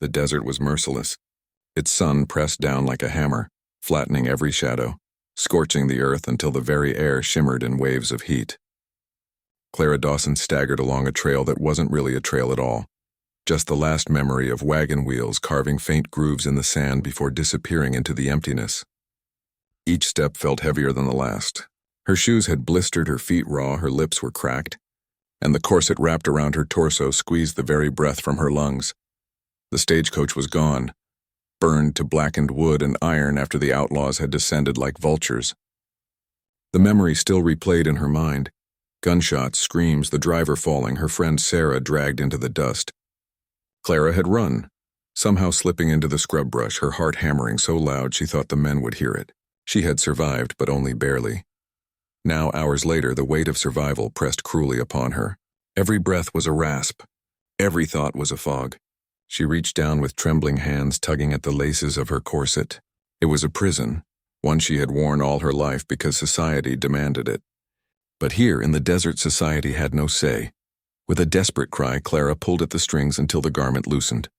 The desert was merciless. Its sun pressed down like a hammer, flattening every shadow, scorching the earth until the very air shimmered in waves of heat. Clara Dawson staggered along a trail that wasn't really a trail at all, just the last memory of wagon wheels carving faint grooves in the sand before disappearing into the emptiness. Each step felt heavier than the last. Her shoes had blistered, her feet raw, her lips were cracked, and the corset wrapped around her torso squeezed the very breath from her lungs. The stagecoach was gone, burned to blackened wood and iron after the outlaws had descended like vultures. The memory still replayed in her mind. Gunshots, screams, the driver falling, her friend Sarah dragged into the dust. Clara had run, somehow slipping into the scrub brush, her heart hammering so loud she thought the men would hear it. She had survived, but only barely. Now, hours later, the weight of survival pressed cruelly upon her. Every breath was a rasp. Every thought was a fog. She reached down with trembling hands, tugging at the laces of her corset. It was a prison, one she had worn all her life because society demanded it. But here in the desert, society had no say. With a desperate cry, Clara pulled at the strings until the garment loosened.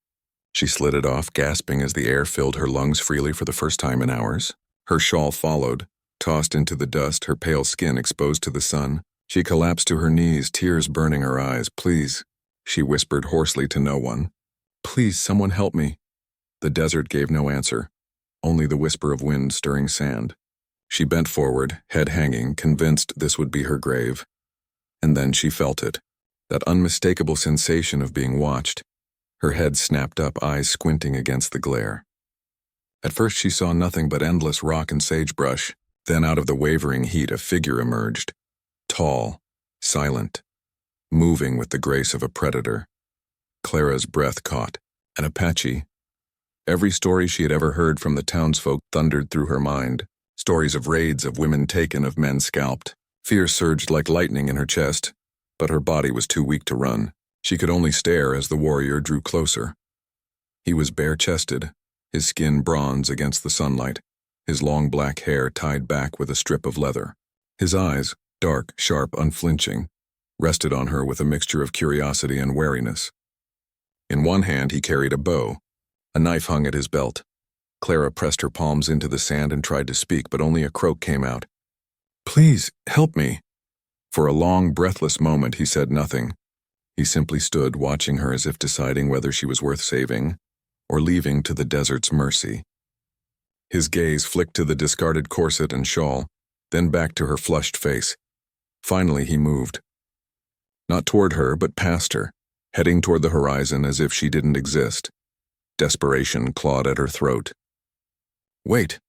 She slid it off, gasping as the air filled her lungs freely for the first time in hours. Her shawl followed, tossed into the dust, her pale skin exposed to the sun. She collapsed to her knees, tears burning her eyes. "Please," she whispered hoarsely to no one. "Please, someone help me." The desert gave no answer, only the whisper of wind stirring sand. She bent forward, head hanging, convinced this would be her grave. And then she felt it, that unmistakable sensation of being watched. Her head snapped up, eyes squinting against the glare. At first she saw nothing but endless rock and sagebrush. Then out of the wavering heat a figure emerged, tall, silent, moving with the grace of a predator. Clara's breath caught. An Apache. Every story she had ever heard from the townsfolk thundered through her mind. Stories of raids, of women taken, of men scalped. Fear surged like lightning in her chest, but her body was too weak to run. She could only stare as the warrior drew closer. He was bare-chested, his skin bronze against the sunlight, his long black hair tied back with a strip of leather. His eyes, dark, sharp, unflinching, rested on her with a mixture of curiosity and wariness. In one hand he carried a bow. A knife hung at his belt. Clara pressed her palms into the sand and tried to speak, but only a croak came out. "Please, help me." For a long, breathless moment he said nothing. He simply stood watching her as if deciding whether she was worth saving or leaving to the desert's mercy. His gaze flicked to the discarded corset and shawl, then back to her flushed face. Finally he moved. Not toward her, but past her, heading toward the horizon as if she didn't exist. Desperation clawed at her throat. "Wait!"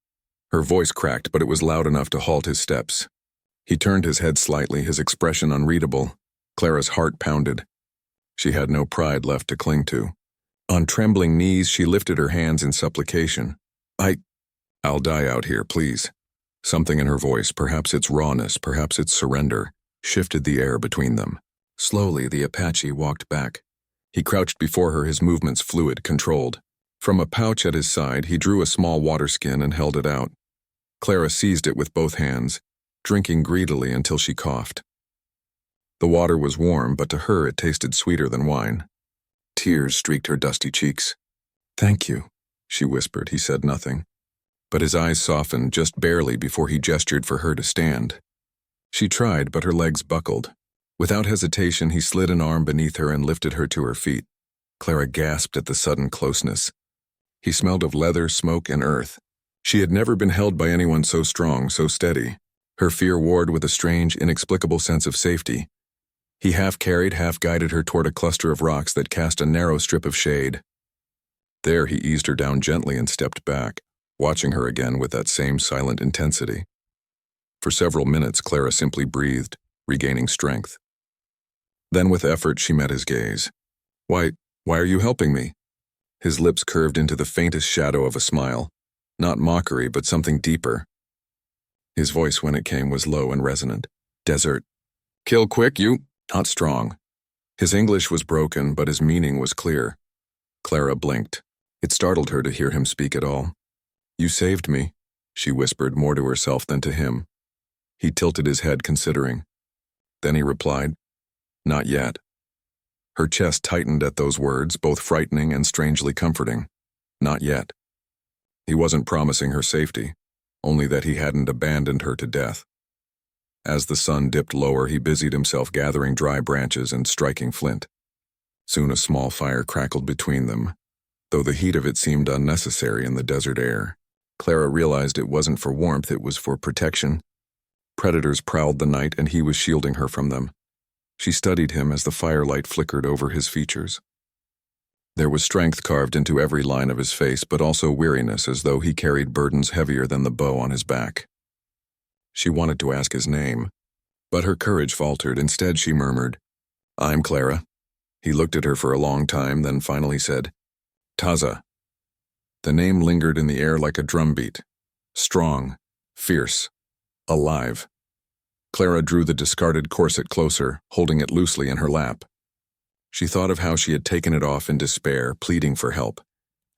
Her voice cracked, but it was loud enough to halt his steps. He turned his head slightly, his expression unreadable. Clara's heart pounded. She had no pride left to cling to. On trembling knees, she lifted her hands in supplication. I'll die out here, please." Something in her voice, perhaps its rawness, perhaps its surrender, shifted the air between them. Slowly, the Apache walked back. He crouched before her, his movements fluid, controlled. From a pouch at his side, he drew a small water skin and held it out. Clara seized it with both hands, drinking greedily until she coughed. The water was warm, but to her it tasted sweeter than wine. Tears streaked her dusty cheeks. "Thank you," she whispered. He said nothing, but his eyes softened just barely before he gestured for her to stand. She tried, but her legs buckled. Without hesitation, he slid an arm beneath her and lifted her to her feet. Clara gasped at the sudden closeness. He smelled of leather, smoke, and earth. She had never been held by anyone so strong, so steady. Her fear warred with a strange, inexplicable sense of safety. He half carried, half guided her toward a cluster of rocks that cast a narrow strip of shade. There he eased her down gently and stepped back, watching her again with that same silent intensity. For several minutes, Clara simply breathed, regaining strength. Then with effort, she met his gaze. Why are you helping me?" His lips curved into the faintest shadow of a smile. Not mockery, but something deeper. His voice, when it came, was low and resonant. "Desert. Kill quick, you, not strong." His English was broken, but his meaning was clear. Clara blinked. It startled her to hear him speak at all. "You saved me," she whispered, more to herself than to him. He tilted his head, considering. Then he replied, "Not yet." Her chest tightened at those words, both frightening and strangely comforting. Not yet. He wasn't promising her safety, only that he hadn't abandoned her to death. As the sun dipped lower, he busied himself gathering dry branches and striking flint. Soon a small fire crackled between them, though the heat of it seemed unnecessary in the desert air. Clara realized it wasn't for warmth, it was for protection. Predators prowled the night, and he was shielding her from them. She studied him as the firelight flickered over his features. There was strength carved into every line of his face, but also weariness, as though he carried burdens heavier than the bow on his back. She wanted to ask his name, but her courage faltered. Instead, she murmured, "I'm Clara." He looked at her for a long time, then finally said, "Taza." The name lingered in the air like a drumbeat. Strong, fierce, alive. Clara drew the discarded corset closer, holding it loosely in her lap. She thought of how she had taken it off in despair, pleading for help,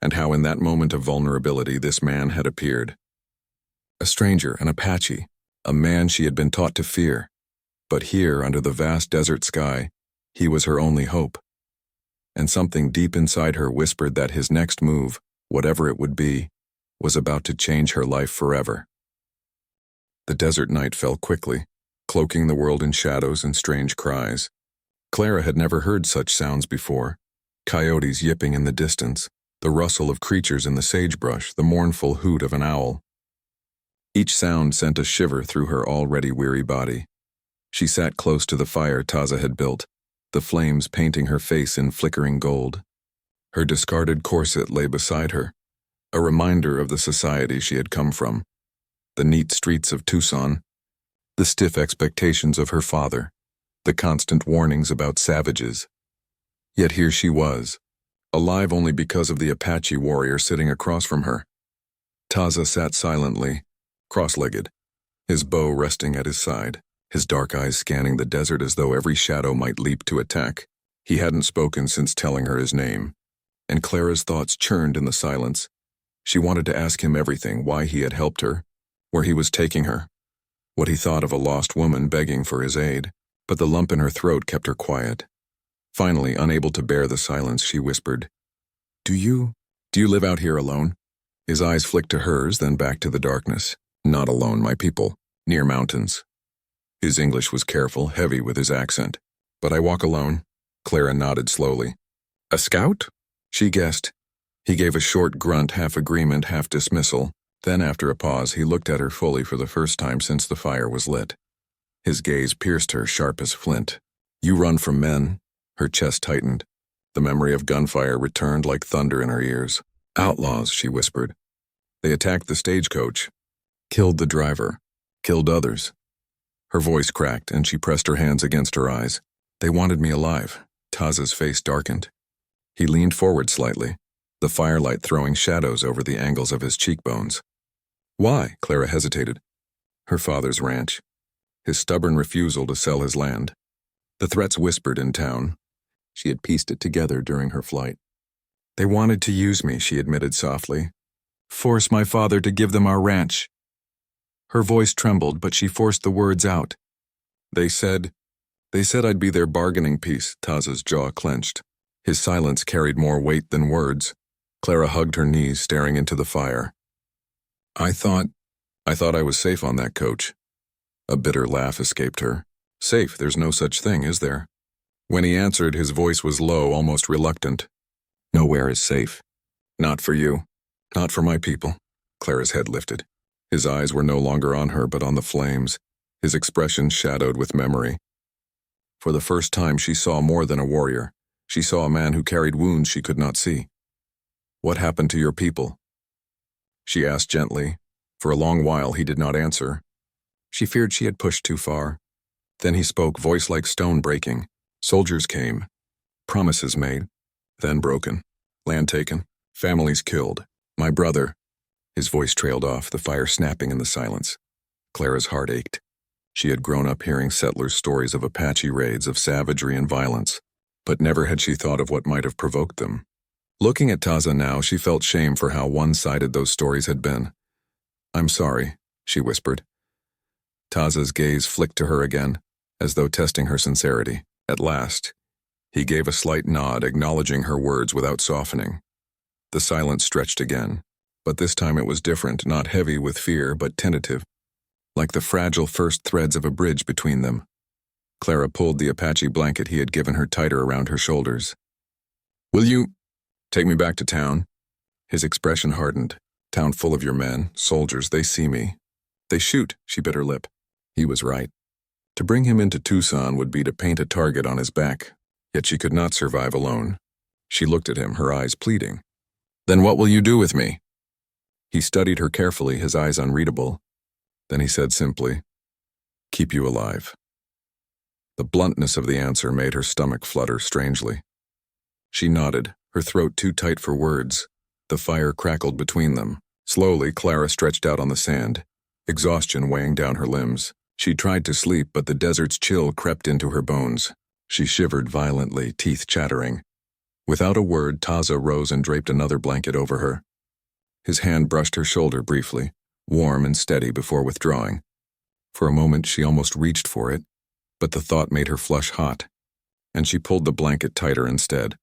and how in that moment of vulnerability this man had appeared. A stranger, an Apache, a man she had been taught to fear. But here, under the vast desert sky, he was her only hope. And something deep inside her whispered that his next move, whatever it would be, was about to change her life forever. The desert night fell quickly, cloaking the world in shadows and strange cries. Clara had never heard such sounds before. Coyotes yipping in the distance, the rustle of creatures in the sagebrush, the mournful hoot of an owl. Each sound sent a shiver through her already weary body. She sat close to the fire Taza had built, the flames painting her face in flickering gold. Her discarded corset lay beside her, a reminder of the society she had come from, the neat streets of Tucson, the stiff expectations of her father, the constant warnings about savages. Yet here she was, alive only because of the Apache warrior sitting across from her. Taza sat silently, cross-legged, his bow resting at his side, his dark eyes scanning the desert as though every shadow might leap to attack. He hadn't spoken since telling her his name, and Clara's thoughts churned in the silence. She wanted to ask him everything, why he had helped her, where he was taking her, what he thought of a lost woman begging for his aid, but the lump in her throat kept her quiet. Finally, unable to bear the silence, she whispered, Do you live out here alone?" His eyes flicked to hers, then back to the darkness. "Not alone, my people, near mountains." His English was careful, heavy with his accent. "But I walk alone." Clara nodded slowly. "A scout?" She guessed. He gave a short grunt, half agreement, half dismissal. Then, after a pause, he looked at her fully for the first time since the fire was lit. His gaze pierced her, sharp as flint. "You run from men." Her chest tightened. The memory of gunfire returned like thunder in her ears. "Outlaws," she whispered. "They attacked the stagecoach, killed the driver, killed others." Her voice cracked, and she pressed her hands against her eyes. "They wanted me alive." Taza's face darkened. He leaned forward slightly, the firelight throwing shadows over the angles of his cheekbones. "Why?" Clara hesitated. Her father's ranch. His stubborn refusal to sell his land. The threats whispered in town. She had pieced it together during her flight. "They wanted to use me," she admitted softly. "Force my father to give them our ranch." Her voice trembled, but she forced the words out. They said I'd be their bargaining piece." Taza's jaw clenched. His silence carried more weight than words. Clara hugged her knees, staring into the fire. I thought I was safe on that coach." A bitter laugh escaped her. "Safe? There's no such thing, is there?" When he answered, his voice was low, almost reluctant. "Nowhere is safe. Not for you. Not for my people." Clara's head lifted. His eyes were no longer on her, but on the flames, his expression shadowed with memory. For the first time, she saw more than a warrior. She saw a man who carried wounds she could not see. "What happened to your people?" she asked gently. For a long while, he did not answer. She feared she had pushed too far. Then he spoke, voice like stone breaking. "Soldiers came. Promises made. Then broken. Land taken. Families killed. My brother." His voice trailed off, the fire snapping in the silence. Clara's heart ached. She had grown up hearing settlers' stories of Apache raids, of savagery and violence, but never had she thought of what might have provoked them. Looking at Taza now, she felt shame for how one-sided those stories had been. "I'm sorry," she whispered. Taza's gaze flicked to her again, as though testing her sincerity. At last, He gave a slight nod, acknowledging her words without softening. The silence stretched again, but this time it was different, not heavy with fear, but tentative, like the fragile first threads of a bridge between them. Clara pulled the Apache blanket he had given her tighter around her shoulders. "Will you take me back to town?" His expression hardened. "Town full of your men, soldiers, they see me. They shoot," she bit her lip. He was right. To bring him into Tucson would be to paint a target on his back, yet she could not survive alone. She looked at him, her eyes pleading. "Then what will you do with me?" He studied her carefully, his eyes unreadable. Then he said simply, "Keep you alive." The bluntness of the answer made her stomach flutter strangely. She nodded, her throat too tight for words. The fire crackled between them. Slowly, Clara stretched out on the sand, exhaustion weighing down her limbs. She tried to sleep, but the desert's chill crept into her bones. She shivered violently, teeth chattering. Without a word, Taza rose and draped another blanket over her. His hand brushed her shoulder briefly, warm and steady before withdrawing. For a moment, she almost reached for it, but the thought made her flush hot, and she pulled the blanket tighter instead.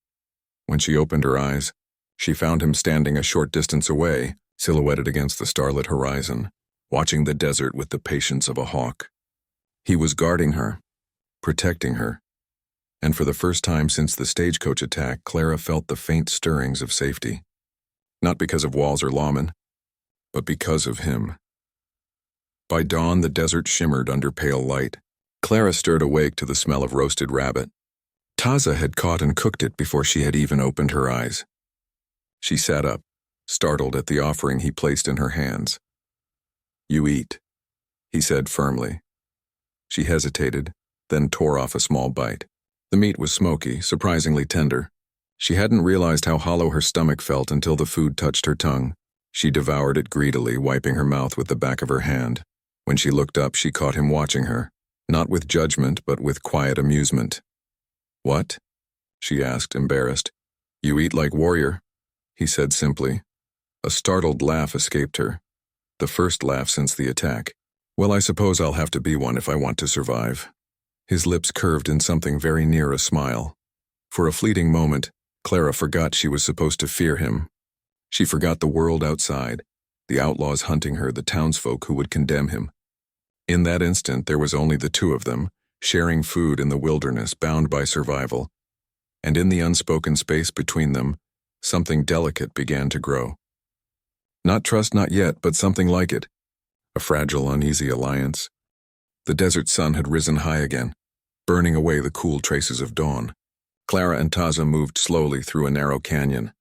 When she opened her eyes, she found him standing a short distance away, silhouetted against the starlit horizon, watching the desert with the patience of a hawk. He was guarding her, protecting her, and for the first time since the stagecoach attack, Clara felt the faint stirrings of safety. Not because of walls or lawmen, but because of him. By dawn, the desert shimmered under pale light. Clara stirred awake to the smell of roasted rabbit. Taza had caught and cooked it before she had even opened her eyes. She sat up, startled at the offering he placed in her hands. "You eat," he said firmly. She hesitated, then tore off a small bite. The meat was smoky, surprisingly tender. She hadn't realized how hollow her stomach felt until the food touched her tongue. She devoured it greedily, wiping her mouth with the back of her hand. When she looked up, she caught him watching her, not with judgment, but with quiet amusement. "What?" she asked, embarrassed. "You eat like warrior," he said simply. A startled laugh escaped her, the first laugh since the attack. "Well, I suppose I'll have to be one if I want to survive." His lips curved in something very near a smile. For a fleeting moment, Clara forgot she was supposed to fear him. She forgot the world outside, the outlaws hunting her, the townsfolk who would condemn him. In that instant, there was only the two of them, sharing food in the wilderness, bound by survival. And in the unspoken space between them, something delicate began to grow. Not trust, not yet, but something like it. A fragile, uneasy alliance. The desert sun had risen high again, burning away the cool traces of dawn. Clara and Taza moved slowly through a narrow canyon,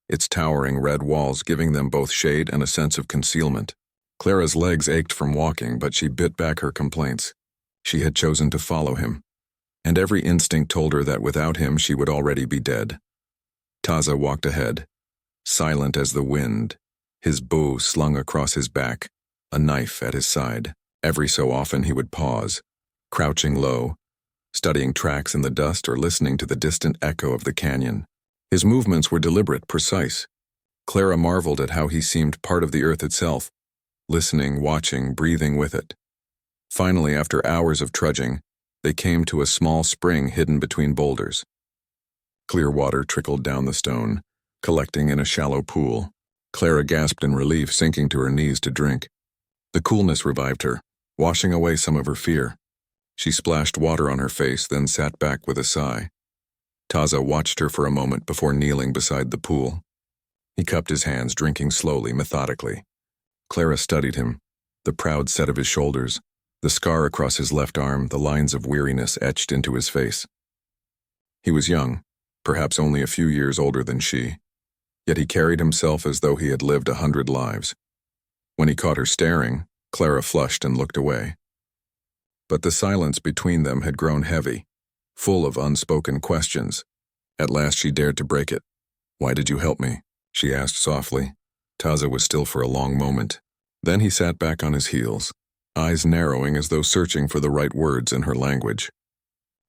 its towering red walls giving them both shade and a sense of concealment. Clara's legs ached from walking, but she bit back her complaints. She had chosen to follow him, and every instinct told her that without him she would already be dead. Taza walked ahead, silent as the wind, his bow slung across his back, a knife at his side. Every so often he would pause, crouching low, studying tracks in the dust or listening to the distant echo of the canyon. His movements were deliberate, precise. Clara marveled at how he seemed part of the earth itself, listening, watching, breathing with it. Finally, after hours of trudging, they came to a small spring hidden between boulders. Clear water trickled down the stone, collecting in a shallow pool. Clara gasped in relief, sinking to her knees to drink. The coolness revived her, washing away some of her fear. She splashed water on her face, then sat back with a sigh. Taza watched her for a moment before kneeling beside the pool. He cupped his hands, drinking slowly, methodically. Clara studied him, the proud set of his shoulders, the scar across his left arm, the lines of weariness etched into his face. He was young, perhaps only a few years older than she, yet he carried himself as though he had lived 100 lives. When he caught her staring, Clara flushed and looked away. But the silence between them had grown heavy, full of unspoken questions. At last she dared to break it. "Why did you help me?" she asked softly. Taza was still for a long moment. Then he sat back on his heels, eyes narrowing as though searching for the right words in her language.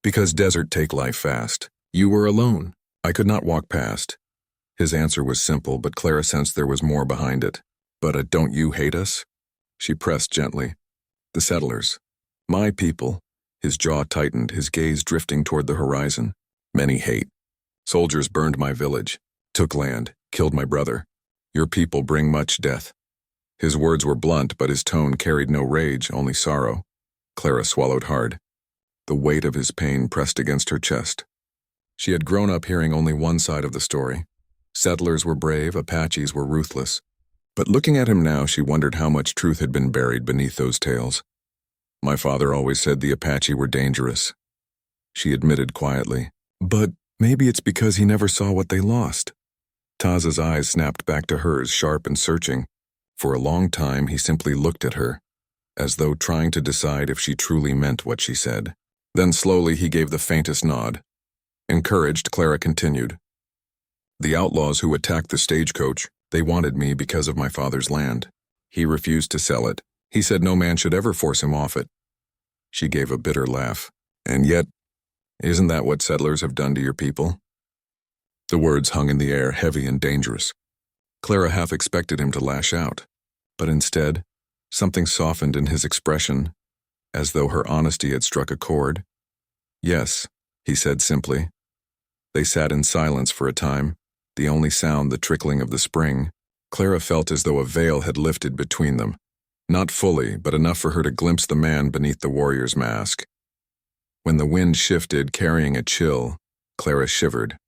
"Because desert take life fast. You were alone. I could not walk past." His answer was simple, but Clara sensed there was more behind it. "But don't you hate us?" She pressed gently. "The settlers. My people." His jaw tightened, his gaze drifting toward the horizon. Many hate. Soldiers burned my village, took land, killed my brother. Your people bring much death. His words were blunt, but his tone carried no rage, only sorrow. Clara swallowed hard. The weight of his pain pressed against her chest. She had grown up hearing only one side of the story. Settlers were brave, Apaches were ruthless. But looking at him now, she wondered how much truth had been buried beneath those tales. My father always said the Apache were dangerous, she admitted quietly. But maybe it's because he never saw what they lost. Taza's eyes snapped back to hers, sharp and searching. For a long time, he simply looked at her, as though trying to decide if she truly meant what she said. Then slowly he gave the faintest nod. Encouraged, Clara continued. The outlaws who attacked the stagecoach, they wanted me because of my father's land. He refused to sell it. He said no man should ever force him off it. She gave a bitter laugh. And yet, isn't that what settlers have done to your people? The words hung in the air, heavy and dangerous. Clara half expected him to lash out, but instead, something softened in his expression, as though her honesty had struck a chord. Yes, he said simply. They sat in silence for a time, the only sound the trickling of the spring. Clara felt as though a veil had lifted between them. Not fully, but enough for her to glimpse the man beneath the warrior's mask. When the wind shifted, carrying a chill, Clara shivered.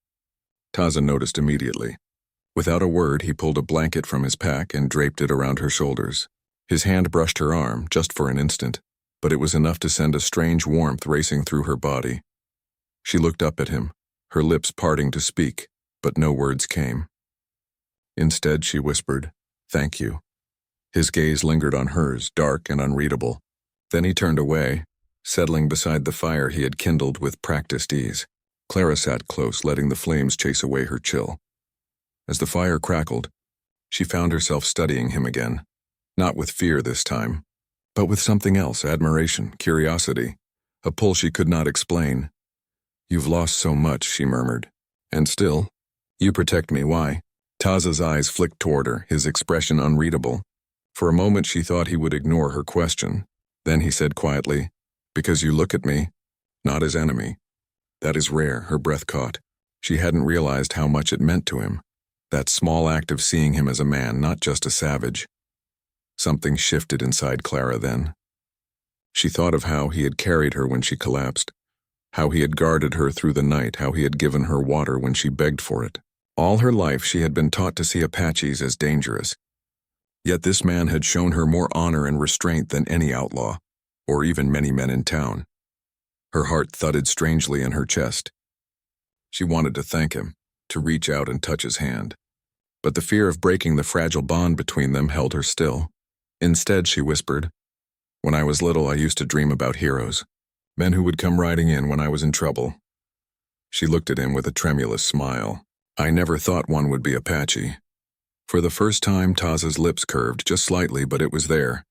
Taza noticed immediately. Without a word, he pulled a blanket from his pack and draped it around her shoulders. His hand brushed her arm, just for an instant, but it was enough to send a strange warmth racing through her body. She looked up at him, her lips parting to speak, but no words came. Instead, she whispered, "Thank you." His gaze lingered on hers, dark and unreadable. Then he turned away, settling beside the fire he had kindled with practiced ease. Clara sat close, letting the flames chase away her chill. As the fire crackled, she found herself studying him again, not with fear this time, but with something else, admiration, curiosity, a pull she could not explain. "You've lost so much," she murmured. "And still, you protect me, why?" Taza's eyes flicked toward her, his expression unreadable. For a moment she thought he would ignore her question. Then he said quietly, "Because you look at me, not as enemy." That is rare, her breath caught. She hadn't realized how much it meant to him. That small act of seeing him as a man, not just a savage. Something shifted inside Clara then. She thought of how he had carried her when she collapsed, how he had guarded her through the night, how he had given her water when she begged for it. All her life she had been taught to see Apaches as dangerous. Yet this man had shown her more honor and restraint than any outlaw, or even many men in town. Her heart thudded strangely in her chest. She wanted to thank him, to reach out and touch his hand. But the fear of breaking the fragile bond between them held her still. Instead, she whispered, "When I was little, I used to dream about heroes, men who would come riding in when I was in trouble." She looked at him with a tremulous smile. "I never thought one would be Apache." For the first time, Taza's lips curved, just slightly, but it was there.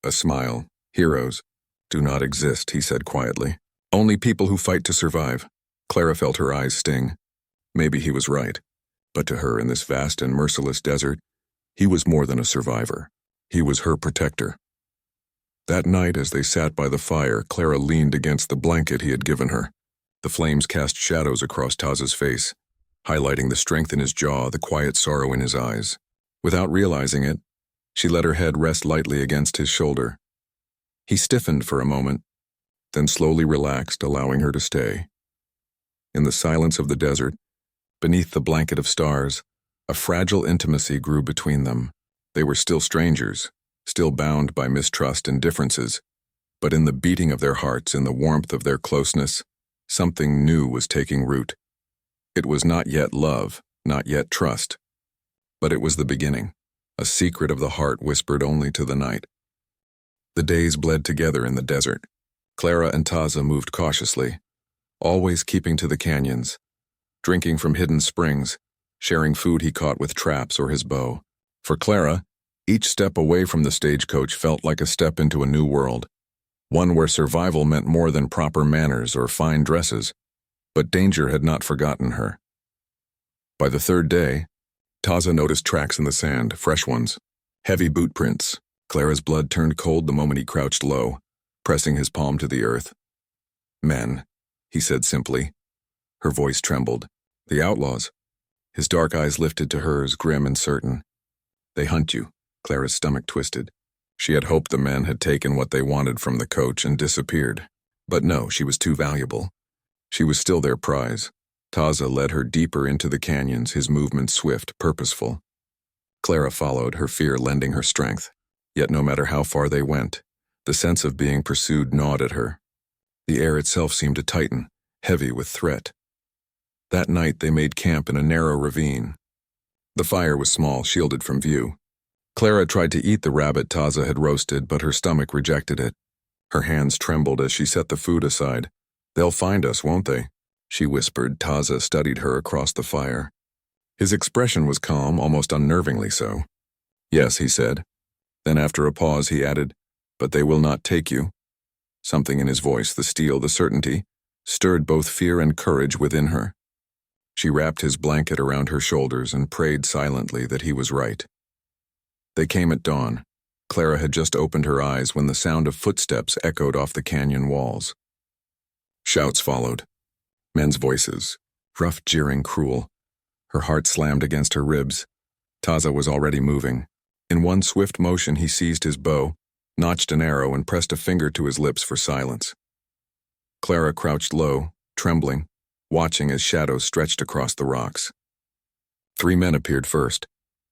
A smile. "Heroes do not exist," he said quietly. "Only people who fight to survive." Clara felt her eyes sting. Maybe he was right. But to her, in this vast and merciless desert, he was more than a survivor. He was her protector. That night, as they sat by the fire, Clara leaned against the blanket he had given her. The flames cast shadows across Taza's face, highlighting the strength in his jaw, the quiet sorrow in his eyes. Without realizing it, she let her head rest lightly against his shoulder. He stiffened for a moment, then slowly relaxed, allowing her to stay. In the silence of the desert, beneath the blanket of stars, a fragile intimacy grew between them. They were still strangers, still bound by mistrust and differences, but in the beating of their hearts, in the warmth of their closeness, something new was taking root. It was not yet love, not yet trust, but it was the beginning, a secret of the heart whispered only to the night. The days bled together in the desert. Clara and Taza moved cautiously, always keeping to the canyons, drinking from hidden springs, sharing food he caught with traps or his bow. For Clara, each step away from the stagecoach felt like a step into a new world, one where survival meant more than proper manners or fine dresses, but danger had not forgotten her. By the third day, Taza noticed tracks in the sand, fresh ones, heavy boot prints. Clara's blood turned cold the moment he crouched low, pressing his palm to the earth. "Men," he said simply. Her voice trembled. The outlaws. His dark eyes lifted to hers, grim and certain. They hunt you. Clara's stomach twisted. She had hoped the men had taken what they wanted from the coach and disappeared. But no, she was too valuable. She was still their prize. Taza led her deeper into the canyons, his movements swift, purposeful. Clara followed, her fear lending her strength. Yet no matter how far they went, the sense of being pursued gnawed at her. The air itself seemed to tighten, heavy with threat. That night they made camp in a narrow ravine. The fire was small, shielded from view. Clara tried to eat the rabbit Taza had roasted, but her stomach rejected it. Her hands trembled as she set the food aside. "They'll find us, won't they?" she whispered. Taza studied her across the fire. His expression was calm, almost unnervingly so. "Yes," he said. Then after a pause he added, "But they will not take you." Something in his voice, the steel, the certainty, stirred both fear and courage within her. She wrapped his blanket around her shoulders and prayed silently that he was right. They came at dawn. Clara had just opened her eyes when the sound of footsteps echoed off the canyon walls. Shouts followed. Men's voices, rough, jeering, cruel. Her heart slammed against her ribs. Taza was already moving. In one swift motion he seized his bow, notched an arrow, and pressed a finger to his lips for silence. Clara crouched low, trembling, watching as shadows stretched across the rocks. 3 men appeared first.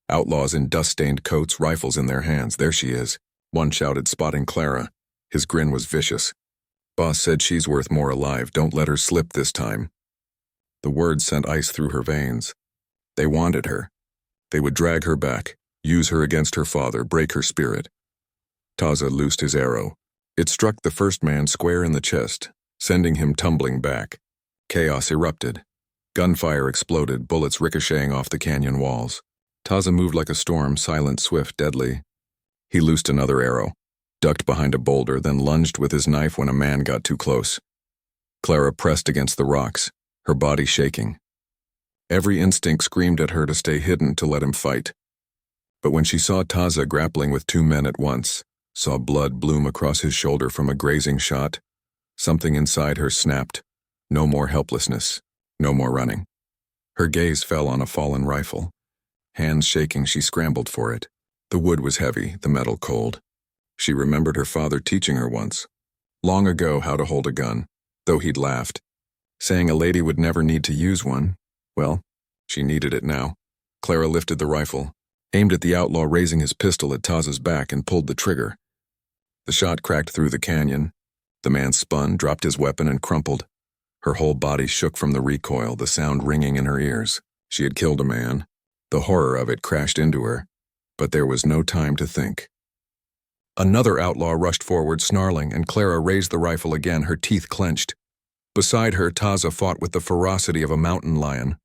Outlaws in dust-stained coats, rifles in their hands. "There she is," one shouted, spotting Clara. His grin was vicious. "Boss said she's worth more alive. Don't let her slip this time." The words sent ice through her veins. They wanted her. They would drag her back, use her against her father, break her spirit. Taza loosed his arrow. It struck the first man square in the chest, sending him tumbling back. Chaos erupted. Gunfire exploded, bullets ricocheting off the canyon walls. Taza moved like a storm, silent, swift, deadly. He loosed another arrow, ducked behind a boulder, then lunged with his knife when a man got too close. Clara pressed against the rocks, her body shaking. Every instinct screamed at her to stay hidden, to let him fight. But when she saw Taza grappling with 2 men at once, saw blood bloom across his shoulder from a grazing shot, something inside her snapped. No more helplessness, no more running. Her gaze fell on a fallen rifle. Hands shaking, she scrambled for it. The wood was heavy, the metal cold. She remembered her father teaching her once, long ago, how to hold a gun, though he'd laughed, saying a lady would never need to use one. Well, she needed it now. Clara lifted the rifle, aimed at the outlaw, raising his pistol at Taza's back, and pulled the trigger. The shot cracked through the canyon. The man spun, dropped his weapon, and crumpled. Her whole body shook from the recoil, the sound ringing in her ears. She had killed a man. The horror of it crashed into her, but there was no time to think. Another outlaw rushed forward, snarling, and Clara raised the rifle again, her teeth clenched. Beside her, Taza fought with the ferocity of a mountain lion.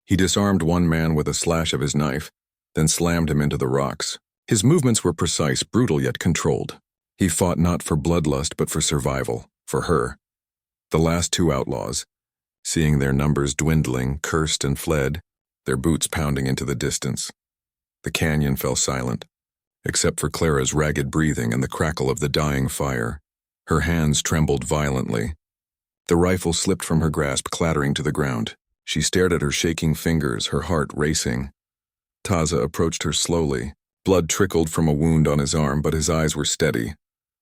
He disarmed one man with a slash of his knife, then slammed him into the rocks. His movements were precise, brutal yet controlled. He fought not for bloodlust but for survival, for her. The last 2 outlaws, seeing their numbers dwindling, cursed and fled, their boots pounding into the distance. The canyon fell silent, except for Clara's ragged breathing and the crackle of the dying fire. Her hands trembled violently. The rifle slipped from her grasp, clattering to the ground. She stared at her shaking fingers, her heart racing. Taza approached her slowly. Blood trickled from a wound on his arm, but his eyes were steady,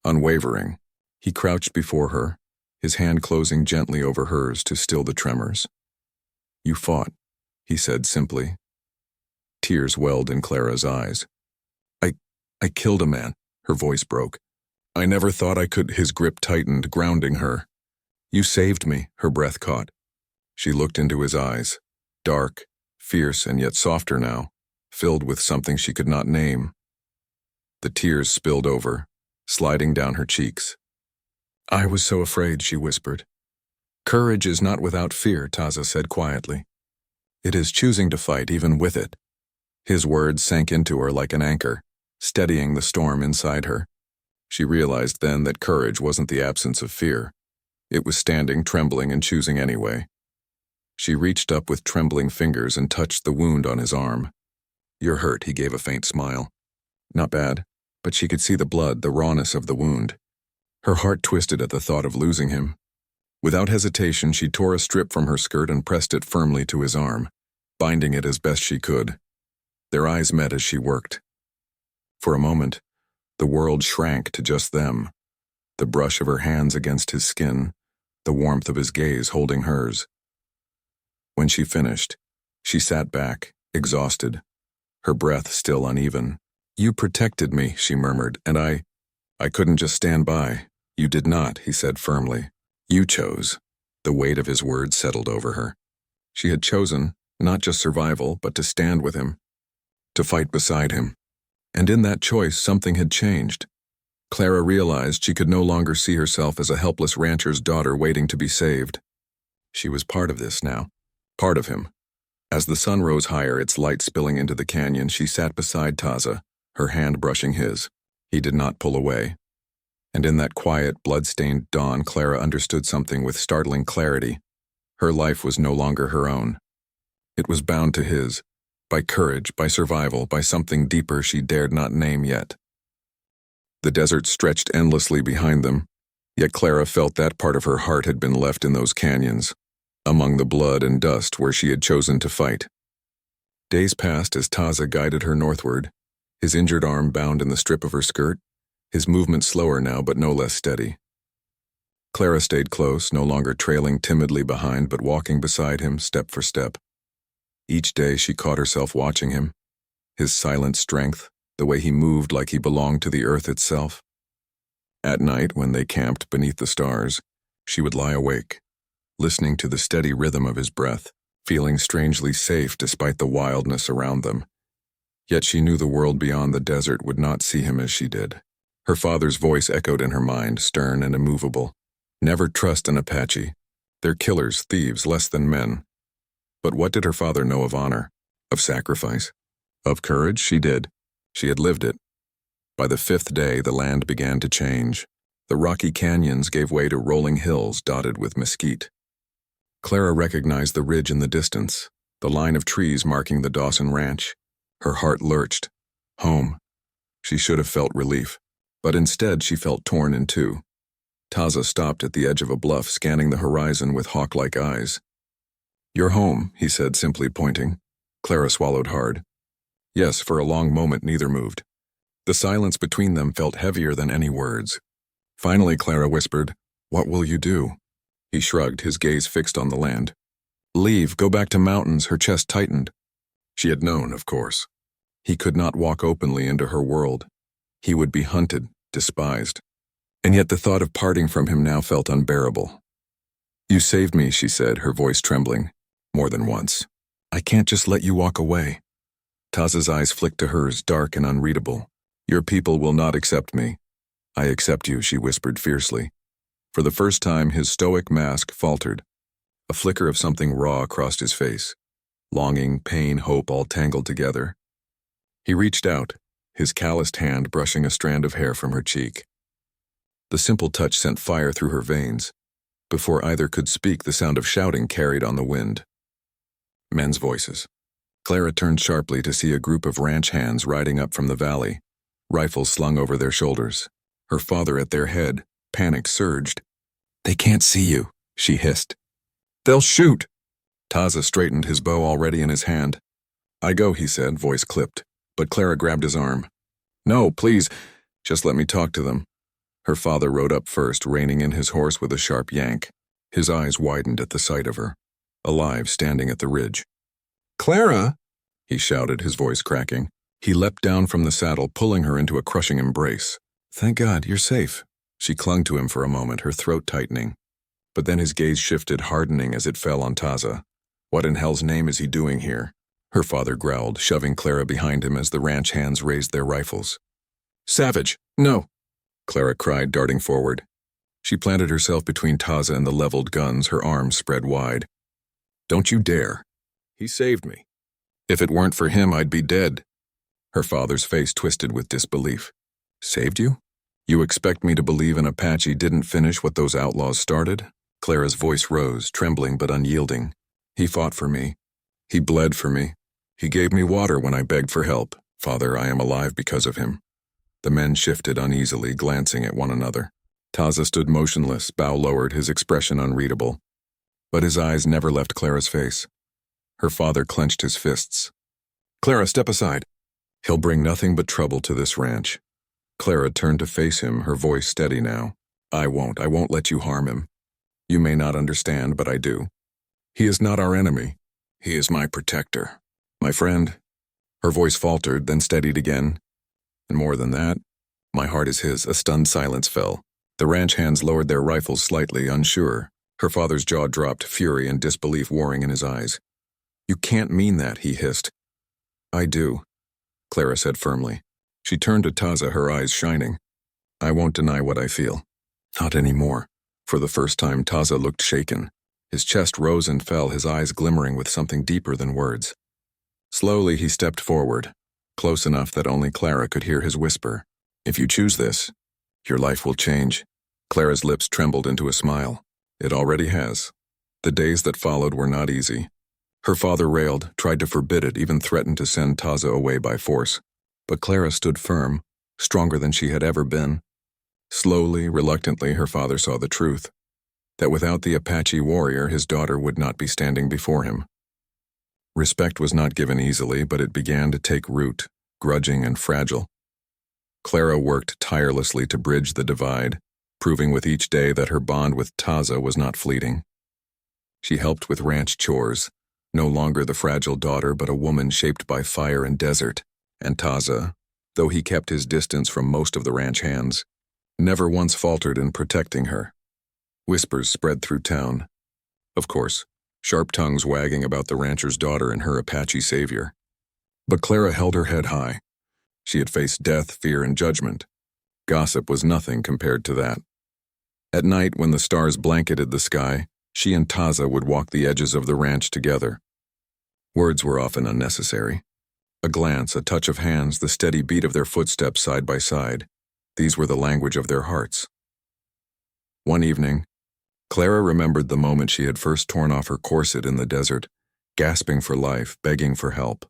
unwavering. He crouched before her, his hand closing gently over hers to still the tremors. "You fought," he said simply. Tears welled in Clara's eyes. I killed a man," her voice broke. "I never thought I could." His grip tightened, grounding her. "You saved me," her breath caught. She looked into his eyes, dark, fierce, and yet softer now, filled with something she could not name. The tears spilled over, sliding down her cheeks. "I was so afraid," she whispered. "Courage is not without fear," Taza said quietly. "It is choosing to fight even with it." His words sank into her like an anchor, steadying the storm inside her. She realized then that courage wasn't the absence of fear. It was standing, trembling, and choosing anyway. She reached up with trembling fingers and touched the wound on his arm. "You're hurt," he gave a faint smile. Not bad, but she could see the blood, the rawness of the wound. Her heart twisted at the thought of losing him. Without hesitation, she tore a strip from her skirt and pressed it firmly to his arm, binding it as best she could. Their eyes met as she worked. For a moment, the world shrank to just them, the brush of her hands against his skin, the warmth of his gaze holding hers. When she finished, she sat back, exhausted, her breath still uneven. "You protected me," she murmured, "and I couldn't just stand by." "You did not," he said firmly. "You chose." The weight of his words settled over her. She had chosen, not just survival, but to stand with him, to fight beside him. And in that choice, something had changed. Clara realized she could no longer see herself as a helpless rancher's daughter waiting to be saved. She was part of this now, part of him. As the sun rose higher, its light spilling into the canyon, she sat beside Taza, her hand brushing his. He did not pull away. And in that quiet, blood-stained dawn, Clara understood something with startling clarity. Her life was no longer her own. It was bound to his, by courage, by survival, by something deeper she dared not name yet. The desert stretched endlessly behind them, yet Clara felt that part of her heart had been left in those canyons, among the blood and dust where she had chosen to fight. Days passed as Taza guided her northward, his injured arm bound in the strip of her skirt, his movement slower now but no less steady. Clara stayed close, no longer trailing timidly behind but walking beside him step for step. Each day she caught herself watching him, his silent strength, the way he moved like he belonged to the earth itself. At night, when they camped beneath the stars, she would lie awake, listening to the steady rhythm of his breath, feeling strangely safe despite the wildness around them. Yet she knew the world beyond the desert would not see him as she did. Her father's voice echoed in her mind, stern and immovable. Never trust an Apache. They're killers, thieves, less than men. But what did her father know of honor, of sacrifice? Of courage? She did. She had lived it. By the 5th day, the land began to change. The rocky canyons gave way to rolling hills dotted with mesquite. Clara recognized the ridge in the distance, the line of trees marking the Dawson Ranch. Her heart lurched. Home. She should have felt relief, but instead she felt torn in two. Taza stopped at the edge of a bluff, scanning the horizon with hawk-like eyes. "You're home," he said, simply pointing. Clara swallowed hard. Yes, for a long moment neither moved. The silence between them felt heavier than any words. Finally, Clara whispered, "What will you do?" He shrugged, his gaze fixed on the land. "Leave, go back to mountains." Her chest tightened. She had known, of course. He could not walk openly into her world. He would be hunted, despised. And yet the thought of parting from him now felt unbearable. "You saved me," she said, her voice trembling, more than once. "I can't just let you walk away." Taza's eyes flicked to hers, dark and unreadable. "Your people will not accept me." "I accept you," she whispered fiercely. For the first time, his stoic mask faltered. A flicker of something raw crossed his face. Longing, pain, hope all tangled together. He reached out, his calloused hand brushing a strand of hair from her cheek. The simple touch sent fire through her veins. Before either could speak, the sound of shouting carried on the wind. Men's voices. Clara turned sharply to see a group of ranch hands riding up from the valley, rifles slung over their shoulders. Her father at their head, panic surged. "They can't see you," she hissed. "They'll shoot." Taza straightened, his bow already in his hand. "I go," he said, voice clipped, but Clara grabbed his arm. "No, please, just let me talk to them." Her father rode up first, reining in his horse with a sharp yank. His eyes widened at the sight of her, alive, standing at the ridge. "Clara!" he shouted, his voice cracking. He leapt down from the saddle, pulling her into a crushing embrace. "Thank God, you're safe." She clung to him for a moment, her throat tightening. But then his gaze shifted, hardening as it fell on Taza. "What in hell's name is he doing here?" her father growled, shoving Clara behind him as the ranch hands raised their rifles. "Savage! No!" Clara cried, darting forward. She planted herself between Taza and the leveled guns, her arms spread wide. "Don't you dare. He saved me. If it weren't for him, I'd be dead." Her father's face twisted with disbelief. "Saved you? You expect me to believe an Apache didn't finish what those outlaws started?" Clara's voice rose, trembling but unyielding. "He fought for me. He bled for me. He gave me water when I begged for help. Father, I am alive because of him." The men shifted uneasily, glancing at one another. Taza stood motionless, bow lowered, his expression unreadable. But his eyes never left Clara's face. Her father clenched his fists. "Clara, step aside. He'll bring nothing but trouble to this ranch." Clara turned to face him, her voice steady now. I won't let you harm him. You may not understand, but I do. He is not our enemy. He is my protector. My friend." Her voice faltered, then steadied again. "And more than that, my heart is his." A stunned silence fell. The ranch hands lowered their rifles slightly, unsure. Her father's jaw dropped, fury and disbelief warring in his eyes. "You can't mean that," he hissed. "I do," Clara said firmly. She turned to Taza, her eyes shining. "I won't deny what I feel. Not anymore." For the first time, Taza looked shaken. His chest rose and fell, his eyes glimmering with something deeper than words. Slowly, he stepped forward, close enough that only Clara could hear his whisper. "If you choose this, your life will change." Clara's lips trembled into a smile. "It already has." The days that followed were not easy. Her father railed, tried to forbid it, even threatened to send Taza away by force. But Clara stood firm, stronger than she had ever been. Slowly, reluctantly, her father saw the truth, that without the Apache warrior, his daughter would not be standing before him. Respect was not given easily, but it began to take root, grudging and fragile. Clara worked tirelessly to bridge the divide, proving with each day that her bond with Taza was not fleeting. She helped with ranch chores, no longer the fragile daughter but a woman shaped by fire and desert. And Taza, though he kept his distance from most of the ranch hands, never once faltered in protecting her. Whispers spread through town. Of course, sharp tongues wagging about the rancher's daughter and her Apache savior. But Clara held her head high. She had faced death, fear, and judgment. Gossip was nothing compared to that. At night, when the stars blanketed the sky, she and Taza would walk the edges of the ranch together. Words were often unnecessary. A glance, a touch of hands, the steady beat of their footsteps side by side. These were the language of their hearts. One evening, Clara remembered the moment she had first torn off her corset in the desert, gasping for life, begging for help.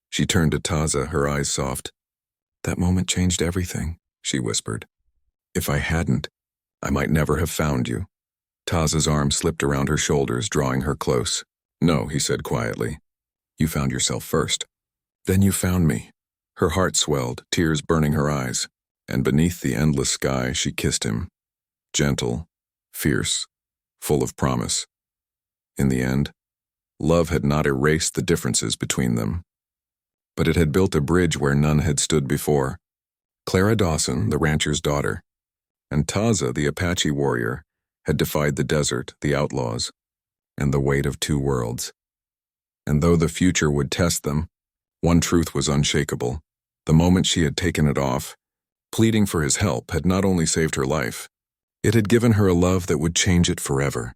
She turned to Taza, her eyes soft. "That moment changed everything," she whispered. "If I hadn't, I might never have found you." Taza's arm slipped around her shoulders, drawing her close. "No," he said quietly. "You found yourself first. Then you found me." Her heart swelled, tears burning her eyes, and beneath the endless sky she kissed him. Gentle, fierce, full of promise. In the end, love had not erased the differences between them, but it had built a bridge where none had stood before. Clara Dawson, the rancher's daughter, and Taza, the Apache warrior, had defied the desert, the outlaws, and the weight of two worlds. And though the future would test them, one truth was unshakable. The moment she had taken it off, pleading for his help had not only saved her life, it had given her a love that would change it forever.